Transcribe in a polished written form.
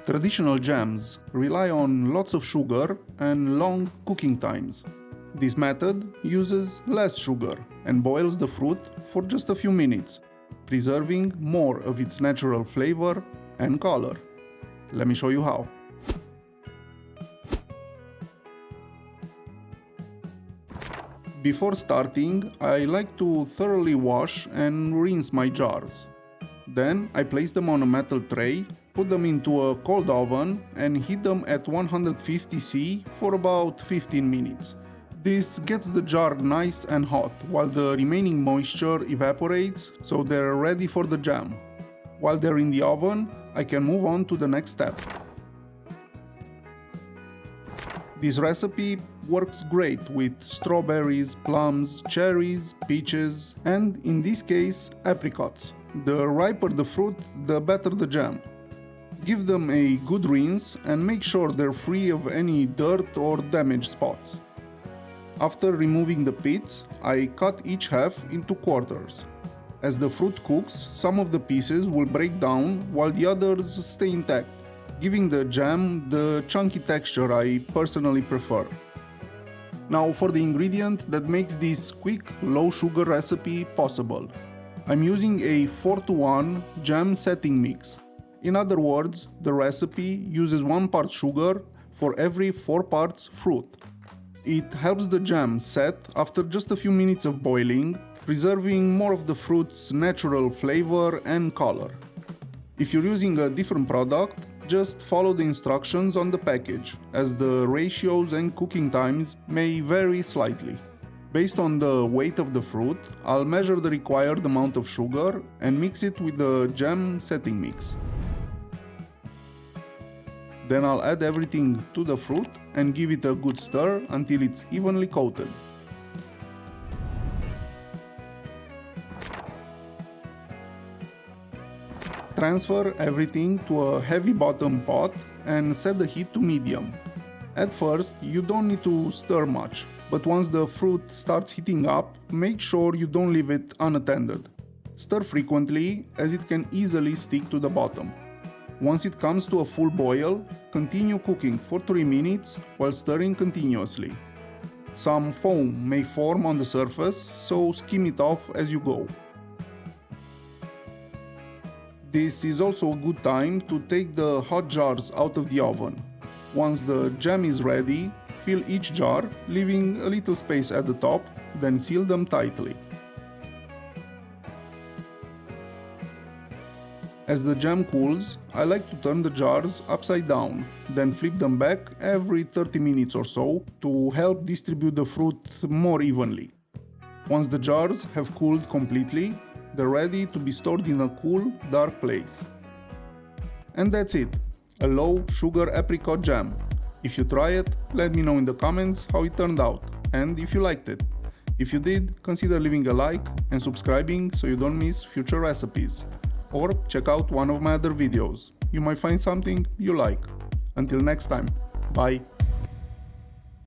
Traditional jams rely on lots of sugar and long cooking times. This method uses less sugar and boils the fruit for just a few minutes, preserving more of its natural flavor and color. Let me show you how. Before starting, I like to thoroughly wash and rinse my jars. Then I place them on a metal tray, put them into a cold oven and heat them at 150 C for about 15 minutes. This gets the jar nice and hot while the remaining moisture evaporates, so they're ready for the jam. While they're in the oven, I can move on to the next step. This recipe works great with strawberries, plums, cherries, peaches, and in this case, apricots. The riper the fruit, the better the jam. Give them a good rinse and make sure they're free of any dirt or damaged spots. After removing the pits, I cut each half into quarters. As the fruit cooks, some of the pieces will break down while the others stay intact, giving the jam the chunky texture I personally prefer. Now for the ingredient that makes this quick, low sugar recipe possible. I'm using a 4:1 jam setting mix. In other words, the recipe uses 1 part sugar for every 4 parts fruit. It helps the jam set after just a few minutes of boiling, preserving more of the fruit's natural flavor and color. If you're using a different product, just follow the instructions on the package, as the ratios and cooking times may vary slightly. Based on the weight of the fruit, I'll measure the required amount of sugar and mix it with the jam setting mix. Then I'll add everything to the fruit and give it a good stir until it's evenly coated. Transfer everything to a heavy bottom pot and set the heat to medium. At first, you don't need to stir much, but once the fruit starts heating up, make sure you don't leave it unattended. Stir frequently, as it can easily stick to the bottom. Once it comes to a full boil, continue cooking for 3 minutes while stirring continuously. Some foam may form on the surface, so skim it off as you go. This is also a good time to take the hot jars out of the oven. Once the jam is ready, fill each jar, leaving a little space at the top, then seal them tightly. As the jam cools, I like to turn the jars upside down, then flip them back every 30 minutes or so to help distribute the fruit more evenly. Once the jars have cooled completely, they're ready to be stored in a cool, dark place. And that's it, a low sugar apricot jam. If you try it, let me know in the comments how it turned out and if you liked it. If you did, consider leaving a like and subscribing so you don't miss future recipes. Or check out one of my other videos. You might find something you like. Until next time, bye!